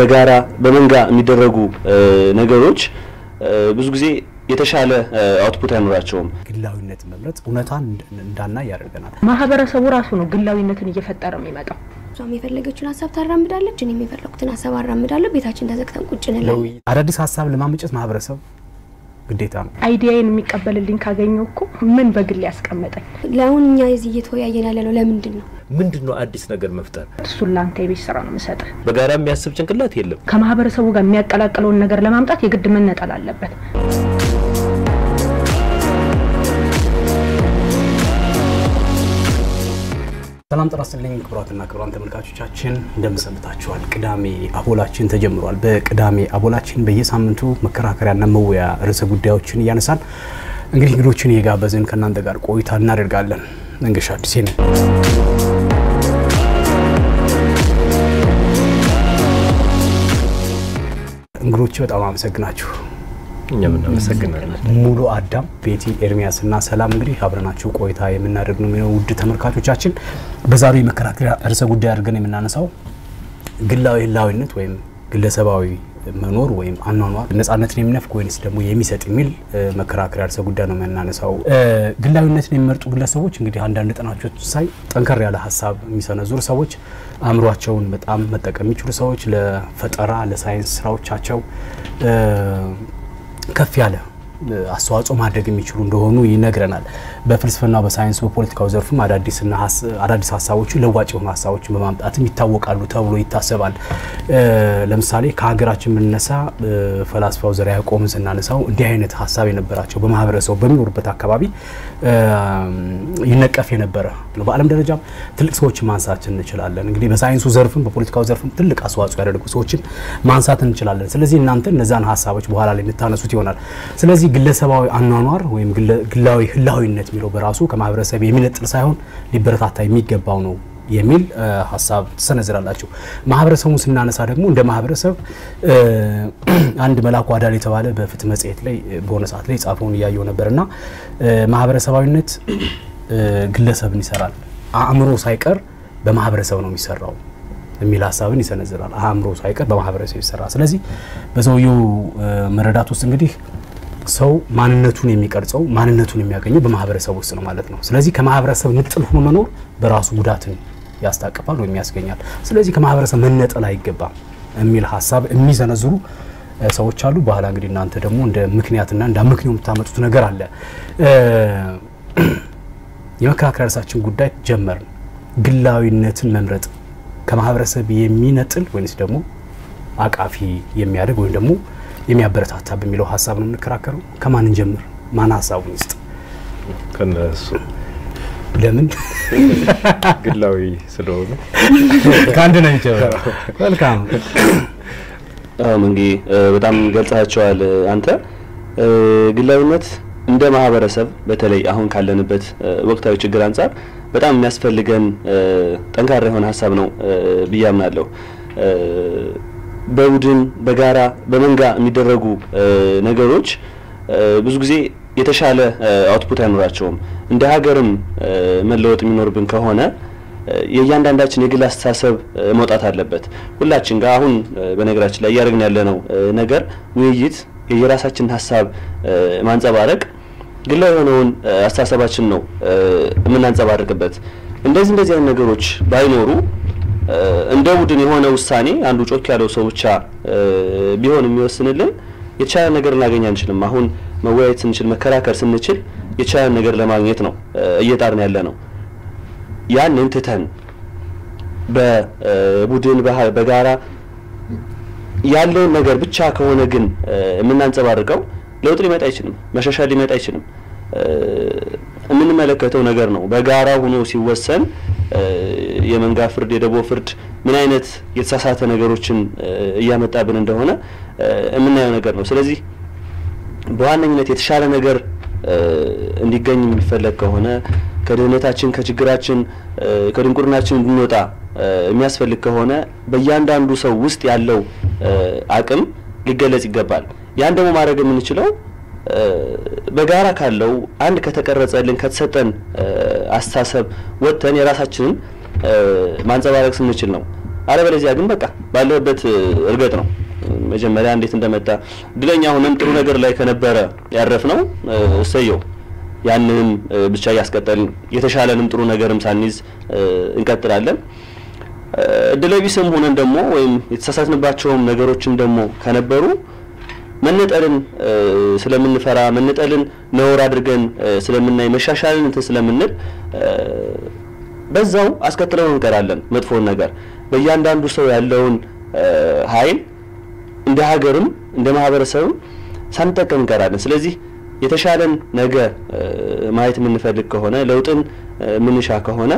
በጋራ በመንጋ የሚደረጉ ነገሮች ብዙ ጊዜ የተሻለ አውትፑት ያኖራቸውም ግላዊነት መምረጥ እውነታን እንዳና ያደርገናል ማህበረሰቡ ራሱ ነው ግላዊነትን እየፈጠረ የሚመጣው ሷም የፈለገችውን ሐሳብ ታራምዳለች እኔም የፈለኩትን ሐሳብ አራምዳለሁ ቤታችን ተዘግተን ቁጭ እንላለን አዳዲስ ሐሳብ ለማመጨት ማህበረሰብ ግዴታ ነው አይዲያዬን የሚቀበልልኝ ካገኘው እኮ ምን በግል ያስቀመጠኝ ለውኛ እዚህ እየተወያየን ያለ ነው ለምንድነው አዲስ ነገር መፍጠር ሱላንተ የቤት ስራ ነው መሰጠህ በጋራ የሚያስብ ጭንቅላት የለም ከማህበረሰቡ ጋር የሚያቀላቅለውን ነገር ለማምጣት የግድ መነጠል አለበት ሰላም ጥራስልኝ ክብራትና ክብራን ተመልካቾቻችን እንደምሰምታችኋል ቅዳሜ አቦላችን ተጀምሯል በቅዳሜ አቦላችን በየሳምንቱ መከራከሪያና መወያ ርዕሰ ጉዳዮችን ያነሳል እንግዲህ እንግዶችን የጋበዘን ከናንተ ጋር ቆይታ እናደርጋለን እንግዲህ አዲስ ነን እንግዶች በጣም አመሰግናችሁ እኛም እናመሰግናለን ሙሉ አዳም ቤቲ ኤርሚያስና ሰላም እንግዲህ አብረናችሁ ቆይታ የምናደርግ ነው ውድ ተመልካቾቻችን በዛሬው መከራከሪያ ርዕሰ ጉዳይ አድርገን የምናነሳው ግላዊነት ወይም ግለሰባዊ መኖር ወይም አኗኗር ነፃነትን የሚነፍቅ ወይስ ደግሞ የሚሰጥ የሚል መከራከሪያ ርዕሰ ጉዳይ ነው የምናነሳው ግላዊነትን የሚመርጡ ግለሰቦች እንግዲህ አንዳንድ ጥናቶች ሳይ ጠንከር ያለ ሐሳብ የሚሰነዙሩ ሰዎች አምሯቸውን በጣም መጠቀም የሚችሉ ሰዎች ለፈጠራ ለሳይንስ ስራዎቻቸው ከፍ ያለ አስተዋጽኦ ማድረግ የሚችሉ እንደሆኑ ይነግረናል በፍልስፍናው በሳይንስ በፖለቲካው ዘርፍም አዳዲስ ሐሳቦችን ለዋጭ የሆኑ ሐሳቦችን በማምጣትም ይታወቃሉ ተብሎ ይታሰባል ለምሳሌ ከሀገራችን ብንነሳ ፈላስፋው ዘርዓ ያዕቆብን ስናነሳው እንዲህ አይነት ሐሳብ የነበራቸው በማህበረሰቡ በሚኖርበት አካባቢ ይነቀፍ የነበረ ነው በአለም ደረጃ ትልቅ ሰዎች ማንሳት እንችላለን እንግዲህ በሳይንሱ ዘርፍም በፖለቲካው ዘርፍም ትልቅ አስተዋጽኦ ያደረጉ ሰዎችን ማንሳት እንችላለን ስለዚህ እናንተ እነዛን ሐሳቦች በኋላ ላይ እንታነሱት ይሆናል ስለዚህ ግለሰባዊ አኗኗር ወይም ግላዊ ህላዊነት የሚለው በራሱ ከማህበረሰብ የሚነጥል ሳይሆን ሊበረታታ የሚገባው ነው የሚል ሐሳብ ተሰነዝራላችሁ ማህበረሰቡን ስናነሳ ደግሞ እንደ ማህበረሰብ አንድ መላኩ አዳል የተባለ በፍትህ መጽሔት ላይ በሆነ ሰዓት ላይ ጻፈውን ያየው ነበርና ማህበረሰባዊነት ግለሰብን ይሰራል አእምሮ ሳይቀር በማህበረሰብ ነው የሚሰራው የሚል ሐሳብን ይሰነዝራል አእምሮ ሳይቀር በማህበረሰብ ይሰራል ስለዚህ በሰውየው መረዳት ውስጥ እንግዲህ ሰው ማንነቱን የሚቀርጸው ማንነቱን የሚያገኘው በማህበረሰብ ውስጥ ነው ማለት ነው ስለዚህ ከማህበረሰብ ንጥል ሆኖ መኖር በራሱ ጉዳትን ያስታቅፋል ወይ የሚያስገኛል ስለዚህ ከማህበረሰብ መነጠል አይገባም የሚል ሐሳብ የሚሰነዝሩ ሰዎች አሉ በኋላ እንግዲህ እናንተ ደግሞ እንደ ምክንያትና እንደ አመክንዮ የምታመጡት ነገር አለ የመከራከሪያ ርዕሳችን ጉዳይ ጀመርን ግላዊነትን መምረጥ ከማህበረሰብ የሚነጥል ወይስ ደግሞ አቃፊ የሚያደርግ ወይ ደግሞ የሚያበረታታ በሚለው ሐሳብ ነው እንከራከረው ከማን እንጀምር ማን ሐሳቡን ይስጥ ከነሱ ለምን ግላዊ ስለሆነ ካንድ ነው ይቻላል ወልካም መንጌ በጣም ገልጻቸዋል አንተ ግላዊነት እንደ ማህበረሰብ በተለይ አሁን ካለንበት ወቅታዊ ችግር አንፃር በጣም የሚያስፈልገን ጠንካራ የሆነ ሐሳብ ነው ብያምናለሁ በቡድን በጋራ በመንጋ የሚደረጉ ነገሮች ብዙ ጊዜ የተሻለ አውትፑት ያኖራቸውም እንደ ሀገርም መለወጥ የሚኖርብን ከሆነ የእያንዳንዳችን የግል አስተሳሰብ መውጣት አለበት ሁላችን ጋር አሁን በነገራችን ላይ ያደረግን ያለነው ነገር ውይይት የራሳችን ሐሳብ ማንጸባረቅ ግላዊ የሆነውን አስተሳሰባችን ነው የምናንጸባርቅበት እንደዚህ አይነት ነገሮች ባይኖሩ እንደ ቡድን የሆነ ውሳኔ አንዱ ጮክ ያለው ሰው ብቻ ቢሆን የሚወስንልን የቻለ ነገር እናገኛ እንችልም አሁን መወያየት ስንችል መከራከር ስንችል የቻለ ነገር ለማግኘት ነው እየጣርን ያለነው ያንን ትተን በቡድን በጋራ ያለው ነገር ብቻ ከሆነ ግን የምናንጸባርቀው ለውጥ ሊመጣ አይችልም መሻሻል ሊመጣ አይችልም የምንመለከተው ነገር ነው በጋራ ሆኖ ሲወሰን የመንጋ ፍርድ የደቦ ፍርድ ምን አይነት የተሳሳተ ነገሮችን ያመጣብን እንደሆነ የምናየው ነገር ነው ስለዚህ በዋነኝነት የተሻለ ነገር እንዲገኝ የሚፈልግ ከሆነ ከድህነታችን ከችግራችን ከድንቁርናችን እንድንወጣ የሚያስፈልግ ከሆነ በእያንዳንዱ ሰው ውስጥ ያለው አቅም ሊገለጽ ይገባል ያን ደግሞ ማድረግ የምንችለው በጋራ ካለው አንድ ከተቀረጸልን ከተሰጠን አስተሳሰብ ወጥተን የራሳችንን ማንጸባረቅ ስንችል ነው አለበለዚያ ግን በቃ ባለበት እርገጥ ነው መጀመሪያ እንዴት እንደመጣ ድለኛ ሆነን ጥሩ ነገር ላይ ከነበረ ያረፍነው እሰየው ያንንም ብቻ ያስቀጠልን የተሻለንም ጥሩ ነገርም ሳንይዝ እንቀጥላለን ድለቢስም ሆነን ደግሞ ወይም የተሳሳትንባቸው ነገሮችም ደግሞ ከነበሩ መነጠልን ስለምንፈራ መነጠልን ነውር አድርገን ስለምናይ መሻሻልን እንት ስለምንል በዛው አስከትለው እንቀራለን መጥፎን ነገር በእያንዳንዱ ሰው ያለውን ኃይል እንደ ሀገርም እንደ ማህበረሰብም ሳንጠቀም እንቀራለን ስለዚህ የተሻለን ነገር ማየት የምንፈልግ ከሆነ ለውጥን ምንሻ ከሆነ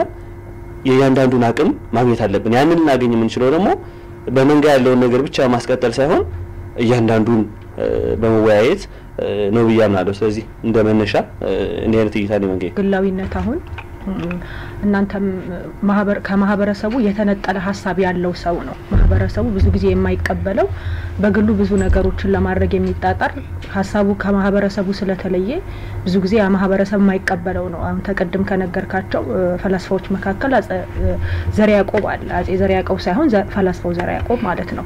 የእያንዳንዱን አቅም ማግኘት አለብን ያንን እናገኝ የምንችለው ደግሞ በመንጋ ያለውን ነገር ብቻ ማስቀጠል ሳይሆን እያንዳንዱን በመወያየት ነው ብያምናለሁ ስለዚህ እንደ መነሻ እንደ አይነት እይታ ነው መንገይ ግላዊነት አሁን እናንተም ከማህበረሰቡ የተነጠለ ሐሳብ ያለው ሰው ነው ማህበረሰቡ ብዙ ጊዜ የማይቀበለው በግሉ ብዙ ነገሮችን ለማድረግ የሚጣጣር ሐሳቡ ከማህበረሰቡ ስለተለየ ብዙ ጊዜ ያ ማህበረሰብ የማይቀበለው ነው አሁን ተቀድም ከነገርካቸው ፈላስፋዎች መካከል ዘርዓ ያዕቆብ አለ አጼ ዘርዓ ያዕቆብ ሳይሆን ፈላስፋው ዘርዓ ያዕቆብ ማለት ነው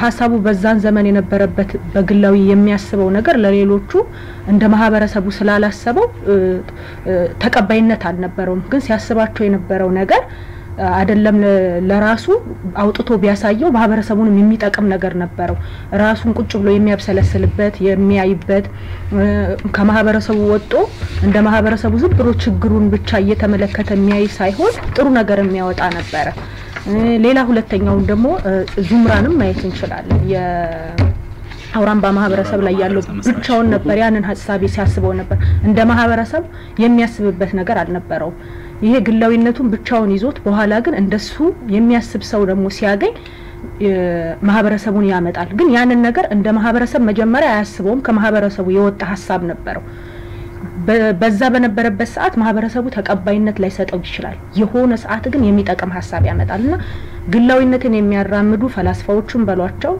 ሐሳቡ በዛን ዘመን የነበረበት በግላዊ የሚያስበው ነገር ለሌሎቹ እንደ ማህበረሰቡ ስላላሰበው ተቀባይነት አልነበረውም ግን ሲያስባቸው የነበረው ነገር አይደለም ለራሱ አውጥቶ ቢያሳየው ማህበረሰቡን የሚጠቅም ነገር ነበረው ራሱን ቁጭ ብሎ የሚያብሰለስልበት የሚያይበት ከማህበረሰቡ ወጥቶ እንደ ማህበረሰቡ ዝም ብሎ ችግሩን ብቻ እየተመለከተ የሚያይ ሳይሆን ጥሩ ነገር የሚያወጣ ነበር ሌላ ሁለተኛው ደግሞ ዙምራንም ማየት እንችላለን አውራምባ ማህበረሰብ ላይ ያለው ብቻውን ነበር ያንን ሐሳብ ሲያስበው ነበር እንደ ማህበረሰብ የሚያስብበት ነገር አልነበረው ይሄ ግላዊነቱን ብቻውን ይዞት በኋላ ግን እንደሱ የሚያስብ ሰው ደግሞ ሲያገኝ ማህበረሰቡን ያመጣል ግን ያንን ነገር እንደ ማህበረሰብ መጀመሪያ አያስበውም ከማህበረሰቡ የወጣ ሐሳብ ነበረው በዛ በነበረበት ሰዓት ማህበረሰቡ ተቀባይነት ላይ ሰጠው ይችላል የሆነ ሰዓት ግን የሚጠቅም ሐሳብ ያመጣልና ግላዊነትን የሚያራምዱ ፈላስፋዎችን በሏቸው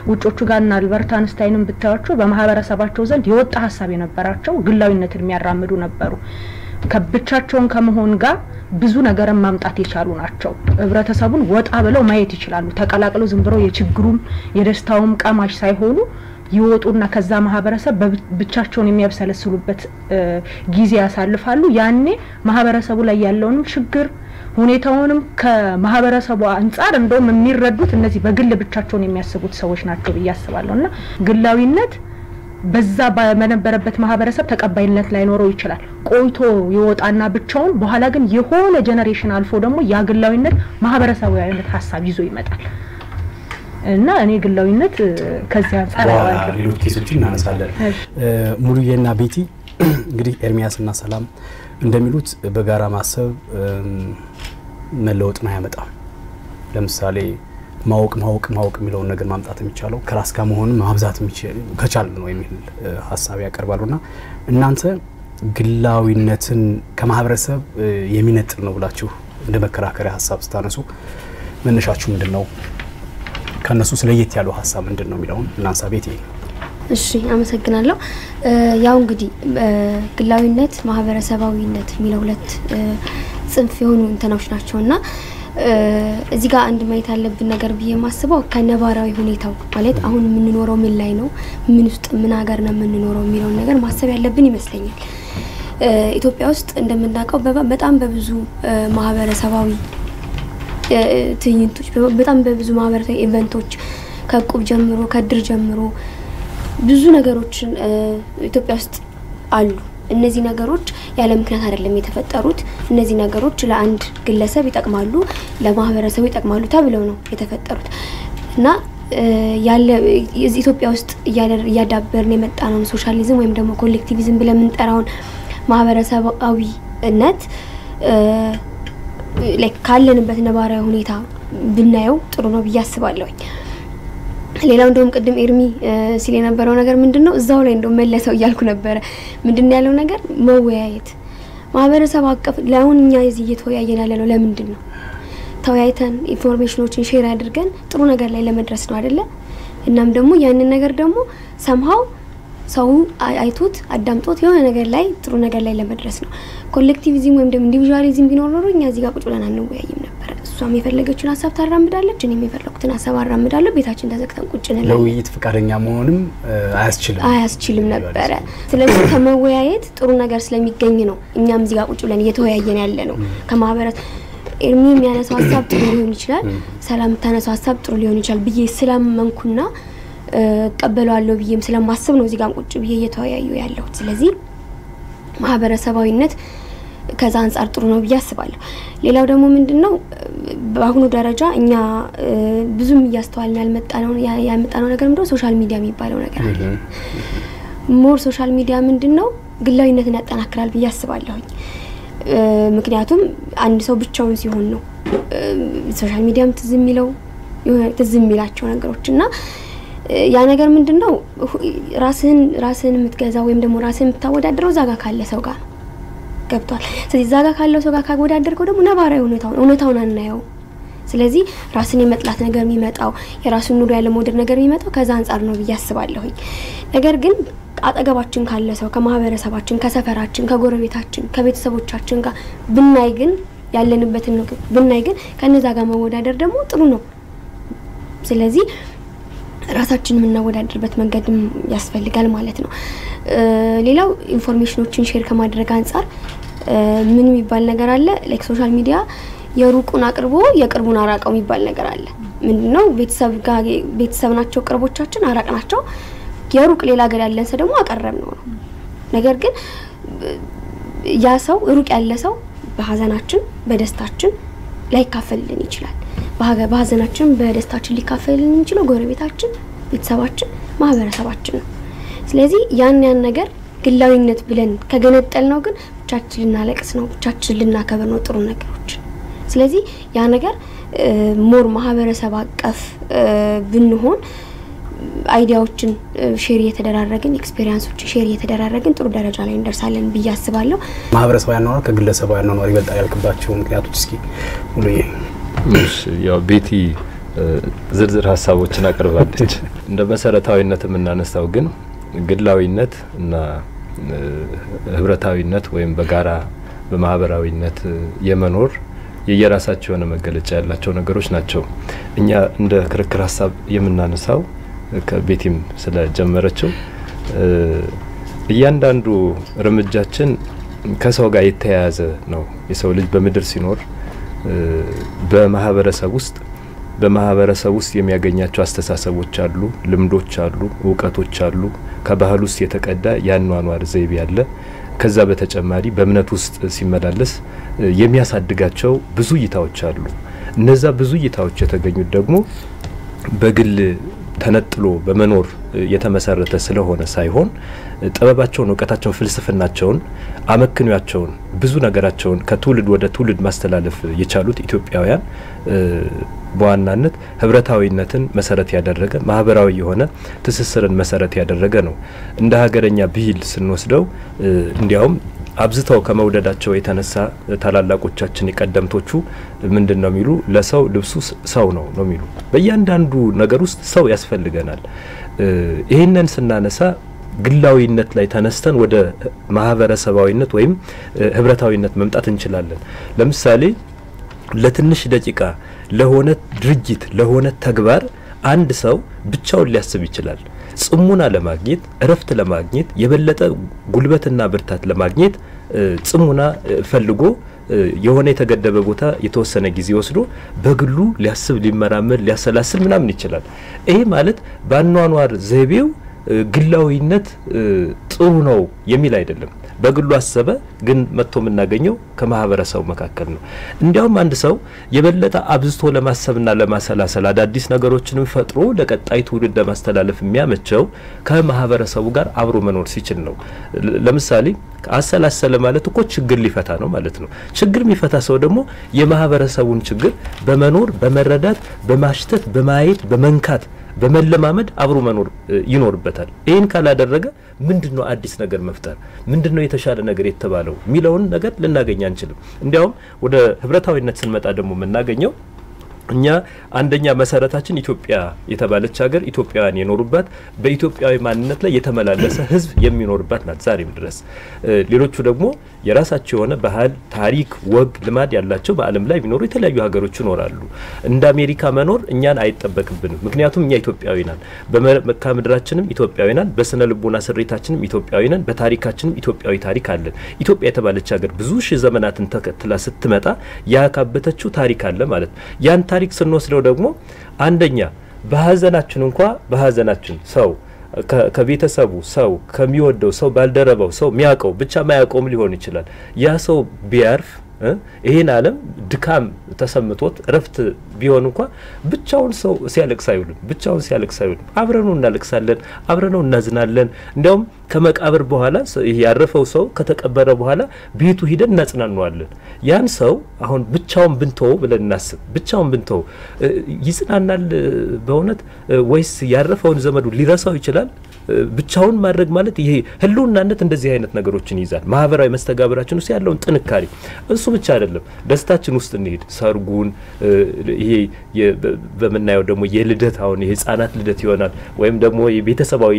ውጮቹ ጋርና አልበርት አንስታይንን ብታያቸው በማህበረሰባቸው ዘንድ የወጣ ሐሳብ የነበራቸው ግላዊነትን የሚያራምዱ ነበሩ ከብቻቸውን ከመሆን ጋር ብዙ ነገርን ማምጣት የቻሉ ናቸው ህብረተሰቡን ወጣ ብለው ማየት ይችላሉ ተቀላቅለው ዝም ብለው የችግሩም የደስታውም ቀማሽ ሳይሆኑ ይወጡና ከዛ ማህበረሰብ ብቻቸውን የሚያብሰለስሉበት ጊዜ ያሳልፋሉ ያኔ ማህበረሰቡ ላይ ያለውን ችግር ሁኔታውንም ከማህበረሰቡ አንፃር እንደውም የሚረዱት እነዚህ በግል ብቻቸውን የሚያስቡት ሰዎች ናቸው በያስባለውና ግላዊነት በዛ በመነበረበት ማህበረሰብ ተቀባይነት ላይ ኖረው ይችላል ቆይቶ ይወጣና ብቻውን በኋላ ግን የሆነ ጄነሬሽን አልፎ ደግሞ ያ ግላዊነት ማህበረሰባዊ አይነት ሐሳብ ይዞ ይመጣል እና እኔ ግላዊነት ከዚህ አንፃር ሌሎች ኬሶችን እናነሳለን ሙሉዬና ቤቲ እንግዲህ ኤርሚያስና ሰላም እንደሚሉት በጋራ ማሰብ መለወጥን ያመጣል ለምሳሌ ማወቅ የሚለውን ነገር ማምጣት የሚቻለው ከራስ ጋር መሆን ማብዛት የሚችል ከቻል ነው የሚል ሐሳብ ያቀርባሉና እናንተ ግላዊነትን ከማህበረሰብ የሚነጥል ነው ብላችሁ እንደ መከራከሪያ ሐሳብ ስታነሱ መነሻችሁ ምንድነው ከነሱ ስለየት ያለው ሐሳብ ምንድነው የሚለውን እናንሳ ቤት እሺ አመሰግናለሁ ያው እንግዲህ ግላዊነት ማህበረሰባዊነት የሚለው ሁለት ጽንፍ የሆኑ እንትናዎች ናቸውና እዚህ ጋር አንድ ማየት ያለብን ነገር ብዬ ማስበው ከነባራዊ ሁኔታው ማለት አሁን ምን ኖረው ምን ላይ ነው ምን ውስጥ ምን ሀገር ነው ምን ኖረው የሚለው ነገር ማሰብ ያለብን ይመስለኛል ኢትዮጵያ ውስጥ እንደምናውቀው በጣም በብዙ ማህበረሰባዊ ትዕይንቶች በጣም በብዙ ማህበረሰባዊ ኢቨንቶች ከቁብ ጀምሮ ከድር ጀምሮ ብዙ ነገሮችን ኢትዮጵያ ውስጥ አሉ እነዚህ ነገሮች ያለ ምክንያት አይደለም የተፈጠሩት እነዚህ ነገሮች ለአንድ ግለሰብ ይጠቅማሉ ለማህበረሰቡ ይጠቅማሉ ተብለው ነው የተፈጠሩት እና ያለ ኢትዮጵያ ውስጥ ያዳበርን የመጣነው ሶሻሊዝም ወይም ደግሞ ኮሌክቲቪዝም ብለን እንጠራውን ማህበረሰባዊነት ካለንበት ነባራዊ ሁኔታ ብናየው ጥሩ ነው ብዬ አስባለሁ ሌላው እንደውም ቀደም ኤርሚ ሲል የነበረው ነገር ምንድነው እዛው ላይ እንደውም መለሰው ይያልኩ ነበር ምንድነው ያለው ነገር መወያየት ማህበረሰብ አቀፍ ለአሁንኛ እዚህ እየተወያየን ያለነው ለምንድነው ተወያይተን ኢንፎርሜሽኖችን ሼር አድርገን ጥሩ ነገር ላይ ለመድረስ ነው አይደለ እናም ደግሞ ያንን ነገር ደግሞ somehow ሰው አይቶት አዳምጦት የሆነ ነገር ላይ ጥሩ ነገር ላይ ለመድረስ ነው ኮሌክቲቪዝም ወይም ደግሞ ኢንዲቪጁዋሊዝም ቢኖር ኖሮ እኛ እዚህ ጋር ቁጭ ብለን አንወያይም ነበር እሱ እሷም የፈለገችውን ሐሳብ ታራምዳለች እኔም የፈለኩትን ሐሳብ አራምዳለሁ ቤታችን ተዘግተን ቁጭ እንላለን ለውይይት ፍቃደኛ መሆንም አያስችልም ነበር ስለዚህ ከመወያየት ጥሩ ነገር ስለሚገኝ ነው እኛም እዚህ ጋር ቁጭ ብለን እየተወያየን ያለ ነው ከማህበረሰብ ኤርሚ የሚያነሳው ሐሳብ ጥሩ ሊሆን ይችላል ሰላም ታነሳው ሐሳብ ጥሩ ሊሆን ይችላል ብዬ ስለማመንኩና ቀበለዋለሁ ብዬም ስለማስብ ነው እዚህ ጋር ቁጭ ብዬ እየተወያዩ ያለው ስለዚህ ማህበረሰባዊነት ከዛ አንፃር ጥሩ ነው ብዬ አስባለሁ ሌላው ደግሞ ምንድነው በአሁኑ ደረጃ እኛ ብዙም እያስተዋልን ያመጣነው ነገር ምንድነው ሶሻል ሚዲያ የሚባለው ነገር አለ ሞር ሶሻል ሚዲያ ምንድነው ግላዊነትን ያጠናክራል ብዬ አስባለሁ ምክንያቱም አንድ ሰው ብቻውን ሲሆን ነው ሶሻል ሚዲያም ትዝሚላቸው ነገሮችና ያ ነገር ምንድነው ራስህን የምትገዛ ወይም ደግሞ ራስህን የምታወዳድረው ዛጋ ካለ ሰው ጋር ገብቷል ስለዚህ ዛጋ ካለው ሰው ጋር ካወዳደርከው ደግሞ ነባራዊ እውነታውን አናየው ስለዚህ ራስን የመጥላት ነገር የሚመጣው የራስን ኑሮ ያለ ሞደር ነገር የሚመጣው ከዛ አንፃር ነው ብዬ አስባለሁ ነገር ግን አጠገባችን ካለ ሰው ከማህበረሰባችን ከሰፈራችን ከጎረቤታችን ከቤተሰቦቻችን ጋር ብናይ ግን ያለንበትን ነው ብናይ ግን ከነዛ ጋር መወዳደር ደግሞ ጥሩ ነው ስለዚህ ራሳችንን የምናወዳድርበት መንገድም ያስፈልጋል ማለት ነው ሌላው ኢንፎርሜሽኖችን ሼር ከማድረግ አንፃር ምን የሚባል ነገር አለ ላይክ ሶሻል ሚዲያ የሩቁን አቅርቦ የቅርቡን አራቀው የሚባል ነገር አለ ምንድነው ቤተሰብ ናቸው ቅርቦቻችን አራቅናቸው የሩቅ ሌላ ሀገር ያለን ሰው ደግሞ አቀረብ ነው ነገር ግን ያ ሰው ሩቅ ያለ ሰው በሐዘናችን በደስታችን ላይካፈልን ይችላል በሐዘናችን በደስታችን ሊካፈልን ይችላል ጎረቤታችን ቤተሰባችን ማህበረሰባችን ነው ስለዚህ ያን ነገር ግላዊነት ብለን ከገነጠል ነው ግን ብቻችን ልናለቅስ ነው ብቻችን ልናከብር ነው ጥሩ ነገሮች ስለዚህ ያ ነገር ሞር ማህበረሰብ አቀፍ ብንሆን አይዲያዎችን ሼር እየተደራረግን ኤክስፒሪየንሶችን ሼር እየተደራረግን ጥሩ ደረጃ ላይ እንደርሳለን ብዬ አስባለሁ ማህበረሰባዊ ያኗር ከግለሰባዊ ያኗር ይበልጣል ያልከባቸው ምክንያቶች እስኪ ሁሉዬ ያው ቤቲ ዝርዝር ሐሳቦችን አቀርባለች እንደ መሰረታዊነት የምናነሳው ግን ግላዊነት እና ህብረታዊነት ወይም በጋራ በማህበራዊነት የመኖር የየራሳቸው የሆነ መገለጫ ያላቸው ነገሮች ናቸው እኛ እንደ ክርክር ሐሳብ የምናነሳው ከቤቲም ስለጀመረችው እያንዳንዱ እርምጃችን ከሰው ጋር የተያያዘ ነው የሰው ልጅ በመድር ሲኖር በማህበረሰብ ውስጥ የሚያገኛቸው አስተሳሰቦች አሉ ልምዶች አሉ ዕውቀቶች አሉ ከባህል ውስጥ የተቀዳ ያኗኗር ዘይቤ ያለ ከዛ በተጨማሪ በእምነት ውስጥ ሲመላለስ የሚያሳድጋቸው ብዙ እይታዎች አሉ እነዛ ብዙ እይታዎች የተገኙት ደግሞ በግል ተነጥሎ በመኖር የተመሰረተ ስለሆነ ሳይሆን ጥበባቸውን ዕውቀታቸውን ፍልስፍናቸውን አመክንያቸውን ብዙ ነገራቸውን ከትውልድ ወደ ትውልድ ማስተላለፍ የቻሉት ኢትዮጵያውያን በዋናነት ህብረታዊነትን መሰረት ያደረገ ማህበራዊ የሆነ ትስስርን መሰረት ያደረገ ነው እንደ ሀገረኛ ብሂል ስንወስደው እንዲያውም አብዝተው ከመውደዳቸው የተነሳ ታላላቆቻችን የቀደምቶቹ ምንድነው የሚሉ ለሰው ልብሱ ሰው ነው የሚሉ በእያንዳንዱ ነገር ውስጥ ሰው ያስፈልገናል ይሄንን ስናነሳ ግላዊነት ላይ ተነስተን ወደ ማህበረሰባዊነት ወይም ህብረታዊነት መምጣት እንችላለን ለምሳሌ ለትንሽ ደቂቃ ለሆነ ድርጅት ለሆነ ተግባር አንድ ሰው ብቻውን ሊያስብ ይችላል ጽሙና ለማግኘት እረፍት ለማግኘት የበለጠ ጉልበትና ብርታት ለማግኘት ጽሙና ፈልጎ የሆነ የተገደበ ቦታ የተወሰነ ጊዜ ወስዶ በግሉ ሊያስብ ሊመራመር ሊያሰላስል ምናምን ይችላል ይሄ ማለት ባኗኗር ዘይቤው ግላዊነት ጥሩ ነው የሚል አይደለም በግሉ አሰበ ግን መጥቶ ምናገኘው ከማህበረሰቡ መካከል ነው እንዲያውም አንድ ሰው የበለጠ አብዝቶ ለማሰብና ለማሰላሰል አዳዲስ ነገሮችንም ፈጥሮ ለቀጣይ ትውልድ ለማስተላለፍ የሚያመቸው ከማህበረሰቡ ጋር አብሮ መኖር ሲችል ነው ለምሳሌ አሰላሰለ ማለት እኮ ችግር ሊፈታ ነው ማለት ነው ችግር የሚፈታ ሰው ደግሞ የማህበረሰቡን ችግር በመኖር በመረዳት በማሽተት በማየት በመንካት በመለማመድ አብሮ መኖር ይኖርበታል ይሄን ካላደረገ ምንድነው አዲስ ነገር መፍጠር ምንድነው የተሻለ ነገር የተባለው ሚለውን ነገር ልናገኝ አንችልም እንዲያውም ወደ ህብረታዊነት ስንመጣ ደግሞ መናገኘው እኛ አንደኛ መሰረታችን ኢትዮጵያ የተባለች ሀገር ኢትዮጵያውያን የኖሩባት በኢትዮጵያዊ ማንነት ላይ የተመላለሰ ህዝብ የሚኖርባት ናት ዛሬም ድረስ። ሌሎቹ ደግሞ የራሳቸው የሆነ ባህል፣ ታሪክ፣ ወግ፣ ልማድ ያላቸው በአለም ላይ የሚኖሩ የተለያዩ ሀገሮች ይኖራሉ። እንደ አሜሪካ መኖር እኛን አይጠበቅብንም። ምክንያቱም እኛ ኢትዮጵያዊ ነን። በመካ ምድራችንም ኢትዮጵያዊ ነን። በስነ ልቦና ስሬታችንም ኢትዮጵያዊ ነን። በታሪካችንም ኢትዮጵያዊ ታሪክ አለን። ኢትዮጵያ የተባለች ሀገር ብዙ ሺህ ዘመናትን ተከትላ ስትመጣ ያካበተችው ታሪክ አለ ማለት ነው። ያን ታሪክ ስንወስደው ደግሞ አንደኛ በሀዘናችን በሀዘናችን ሰው ከቤተሰቡ ሰው ከሚወደው ሰው ባልደረባው ሰው ሚያቀው ብቻ ማያቀውም ሊሆን ይችላል ያ ሰው ቢያርፍ ይሄን ዓለም ድካም ተሰምቶት ረፍት ቢሆን እንኳን ብቻውን ሰው ሲያለቅስ አይውልም አብረኑ እናለቅሳለን አብረኑ እናዝናለን እንደውም ከመቃብር በኋላ ያረፈው ሰው ከተቀበረ በኋላ ቤቱ ሄደን እናጽናናዋለን ያን ሰው አሁን ብቻውን ብንተው ብለን እናስብ ብቻውን ብንተው ይጽናናል በእውነት ወይስ ያረፈውን ዘመዱ ሊረሳው ይችላል ብቻውን ማድረግ ማለት ይሄ ህልውናነት እንደዚህ አይነት ነገሮችን ይዛል ማህበራዊ መስተጋብራችን ውስጥ ያለውን ጥንካሬ እሱ ብቻ አይደለም ደስታችን ውስጥ እንሄድ ሰርጉን ይሄ በመናየው ደግሞ የልደት አሁን የህፃናት ልደት ይሆናል ወይም ደግሞ የቤተሰባዊ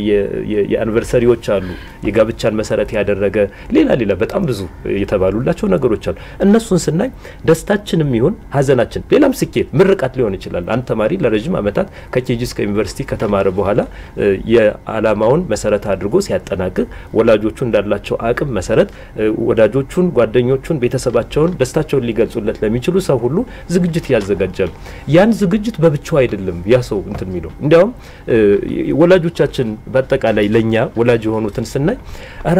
የአኒቨርሰሪዎች አሉ የጋብቻን መሰረት ያደረገ ሌላ በጣም ብዙ የተባሉላቸው ነገሮች አሉ እነሱን ስናይ ደስታችንም ይሁን ሀዘናችን ሌላም ስኬት ምርቃት ሊሆን ይችላል አንተ ተማሪ ለረጅም አመታት ከኬጂ እስከ ዩኒቨርሲቲ ከተማረ በኋላ የዓላማውን መሰረት አድርጎ ሲያጠናቅቅ ወላጆቹ እንዳላቸው አቅም መሰረት ወዳጆቹን ጓደኞቹን ቤተሰባቸውን ደስታቸውን ሊገልጹለት ለሚችሉ ሰው ሁሉ ዝግጅት ያዘጋጃሉ ያን ዝግጅት በብቻው አይደለም ያ ሰው እንትን የሚለው እንዲያውም ወላጆቻችን በአጠቃላይ ለኛ ወላጅ የሆኑትን ስናይ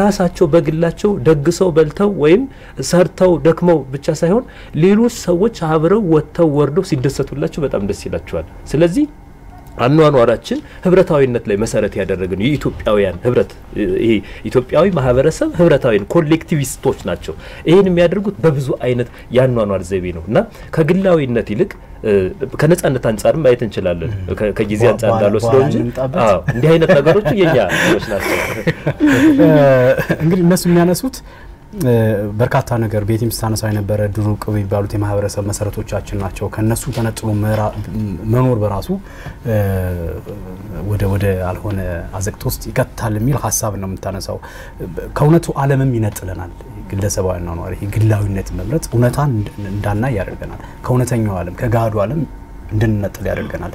ራሳቸው በግላቸው ደግሰው በልተው ወይም ሰርተው ደክመው ብቻ ሳይሆን ሌሎች ሰዎች አብረው ወጥተው ወርደው ሲደሰቱላቸው በጣም ደስ ይላቸዋል ስለዚህ አኗኗራችን ህብረታዊነት ላይ መሰረት ያደረገን የኢትዮጵያውያን ህብረት ይሄ ኢትዮጵያዊ ማህበረሰብ ህብረታዊ ኮሌክቲቪስቶች ናቸው ይሄን የሚያደርጉት በብዙ አይነት ያኗኗር ዘይቤ ነውና ከግላዊነት ይልቅ ከነጻነት አንፃር ማየት እንችላለን ከጊዜ አንፃር እንዳለው ስለዚህ እንዲህ አይነት ነገሮች የኛ ናቸው እንግዲህ እነሱ የሚያነሱት በርካታ ነገር ቤትም ስታነሳው የነበረ ድሩ ቅብ ይባሉት የማህበረሰብ መሰረቶቻችን ናቸው ከነሱ ተነጥሎ መኖር በራሱ ወደ አልሆነ አዘቅት ውስጥ ይከታል የሚል ሐሳብ ነው የምታነሳው ከእውነቱ ዓለምም ይነጥለናል ግለሰባዊ ነው ይሄ ግላዊነት መምረጥ እውነታን እንዳና ያደርገናል ከእውነተኛው ዓለም ከጋዱ ዓለም እንድንነጥል ያደርገናል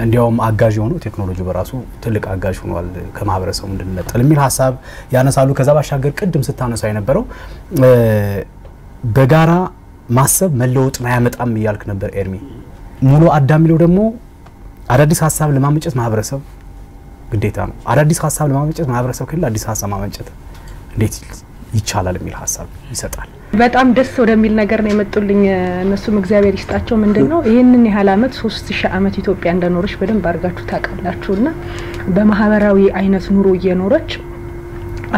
እንዲያውም አጋዥ የሆነው ቴክኖሎጂ በራሱ ትልቅ አጋዥ ሆኗል ከማህበረሰቡ እንድንነጥል የሚል ሐሳብ ያነሳሉ ከዛ ባሻገር ቅድም ስታነሳ የነበረው በጋራ ማሰብ መለወጥ ማያመጣም ይያልክ ነበር ኤርሚ ሙሉ አዳም ይለው ደግሞ አዳዲስ ሐሳብ ለማመንጨት ማህበረሰብ ግዴታ ነው አዳዲስ ሐሳብ ለማመንጨት ማህበረሰብ ከሌለ አዲስ ሐሳብ ማመንጨት እንዴት ይቻላል የሚል ሐሳብ ይሰጣል በጣም ደስ ወደሚል ነገር ነው የመጡልኝ እነሱም እግዚአብሔር ይስጣቸው ምንድነው ይሄንን ያህል አመት 3000 አመት ኢትዮጵያ እንደኖረች በደንብ አርጋችሁ ታውቃላችሁና በማህበራዊ አይነት ኑሮ እየኖረች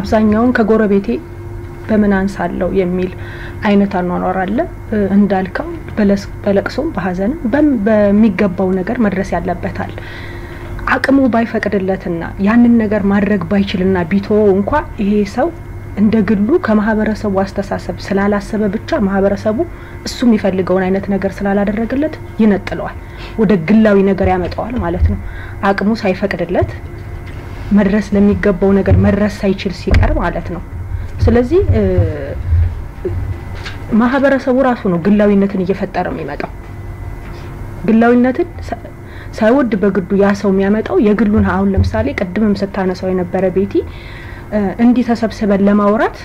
አብዛኛውን ከጎረቤቴ በምን አንሳለው የሚል አይነት አኗኗር አለ እንዳልከው በለቅሶም በሐዘንም በሚገባው ነገር መድረስ ያለበታል አቅሙ ባይፈቅድለትና ያንን ነገር ማድረግ ባይችልና ቢተው እንኳን ይሄ ሰው እንደ ግሉ ከማህበረሰቡ አስተሳሰብ ስላላሰበ ብቻ ማህበረሰቡ እሱ የሚፈልገውን አይነት ነገር ስላላደረገለት ይነጥለዋል ወደ ግላዊ ነገር ያመጣዋል ማለት ነው አቅሙ ሳይፈቅድለት መድረስ ለሚገባው ነገር መድረስ ሳይችል ሲቀር ማለት ነው ስለዚህ ማህበረሰቡ ራሱ ነው ግላዊነትን እየፈጠረ የሚመጣው ግላዊነትን ሳይወድ በግዱ ያ ሰው የሚያመጣው የግሉን አሁን ለምሳሌ ቀድመም ስታነሳው የነበረ ቤቲ እንዲ ተሰብስበን ለማውራት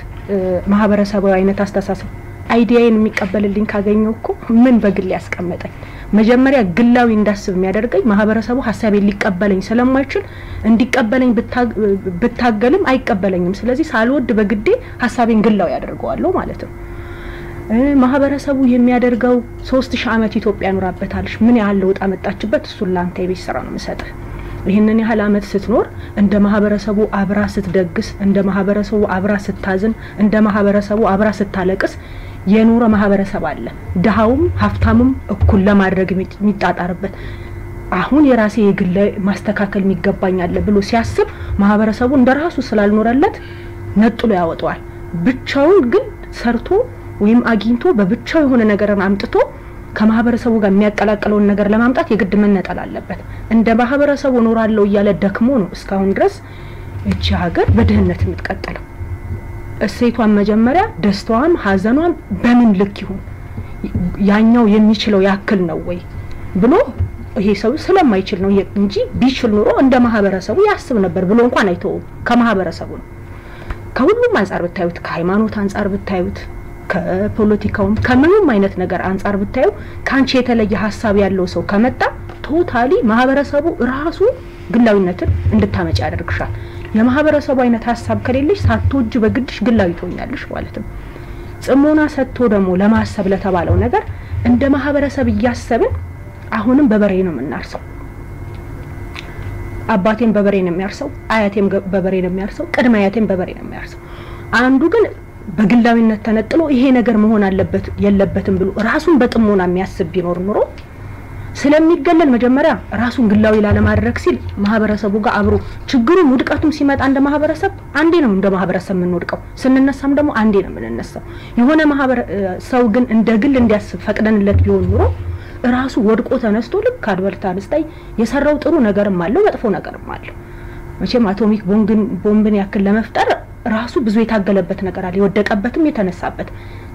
ማህበረሰባዊ አይነት አስተሳሰብ አይዲያዬን የሚቀበልልኝ ካገኘው እኮ ምን በግል ያስቀመጠኝ መጀመሪያ ግላዊ እንዳስብ የሚያደርገኝ ማህበረሰቡ ሐሳቤን ሊቀበለኝ ስለማይችል እንዲቀበለኝ ብታገልም አይቀበለኝም ስለዚህ ሳልወድ በግዴ ሐሳቤን ግላዊ ያደርገዋለሁ ማለት ነው ማህበረሰቡ የሚያደርገው 3000 አመት ኢትዮጵያ ኖራበታለሽ ምን ያህል ለውጥ አመጣችበት እሱ ላንተ የቤት ስራ ነው መሰጠህ ይሄንን ያህል አመት ስትኖር እንደ ማህበረሰቡ አብራ ስትደግስ እንደ ማህበረሰቡ አብራ ስታዝን እንደ ማህበረሰቡ አብራ ስታለቅስ የኖረ ማህበረሰብ አለ ደሃውም ሀፍታሙም እኩል ለማድረግ የሚጣጣርበት አሁን የራሴ የግል ማስተካከል የሚገባኛል ብሎ ሲያስብ ማህበረሰቡ እንደራሱ ስላልኖረለት ነጥሎ ያወጣዋል ብቻውን ግን ሰርቶ ወይም አግኝቶ በብቻው የሆነ ነገርን አምጥቶ ከማህበረሰቡ ጋር የሚያቀላቅለውን ነገር ለማምጣት የግድ መነጠል አለበት እንደ ማህበረሰቡ ኖራለው እያለ ደክሞ ነው እስካሁን ድረስ እቺ ሀገር በድህነት የምትቀጥለው እሴቷን መጀመሪያ ደስታዋም ሀዘኗም በምን ልክ ይሁን ያኛው የሚችለው ያክል ነው ወይ ብሎ ይሄ ሰው ስለማይችል ነው እንጂ ቢችል ኖሮ እንደ ማህበረሰቡ ያስብ ነበር ብሎ እንኳን አይተው ከማህበረሰቡ ነው ከሁሉም አንፃር ብታዩት ከሃይማኖት አንፃር ብታዩት ከፖለቲካውም ከምንም አይነት ነገር አንፃር ብታዩ ካንቺ የተለየ ሐሳብ ያለው ሰው ከመጣ ቶታሊ ማህበረሰቡ ራሱ ግላዊነትን እንድታመጪ ያደርግሻል የማህበረሰቡ አይነት ሐሳብ ከሌለሽ ሳትወጂ በግድሽ ግላዊ ትሆኛለሽ ማለት ነው ጽሞና ሰጥቶ ደግሞ ለማሰብ ለተባለው ነገር እንደ ማህበረሰብ ያያሰብን አሁንም በበሬ ነው የምናርሰው አባቴም በበሬ ነው የሚያርሰው አያቴም በበሬ ነው የሚያርሰው ቅድመ አያቴም በበሬ ነው የሚያርሰው አንዱ ግን በግላዊነት ተነጥሎ ይሄ ነገር መሆን አለበት የለበትም ብሎ ራሱን በጥሞና የሚያስብ ቢኖር ኑሮ ስለሚገለል መጀመሪያ ራሱን ግላዊ ለማድረግ ሲል ማህበረሰቡ ጋር አብሮ ችግሩን ውድቀቱም ሲመጣ እንደ ማህበረሰብ አንዴ ነው እንደ ማህበረሰብ የምንወድቀው ስንነሳም ደግሞ አንዴ ነው የምንነሳው የሆነ ማህበረሰብ ግን እንደ ግል እንዲያስብ ፈቅደንለት ቢሆን ኑሮ ራሱ ወድቆ ተነስቶ ልክ አድበልታ አንስታይ የሰራው ጥሩ ነገርም አለው መጥፎ ነገርም አለው መቼም አቶሚክ ቦምብን ያክል ለመፍጠር ራሱ ብዙ የታገለበት ነገር አለ የወደቀበትም የተነሳበት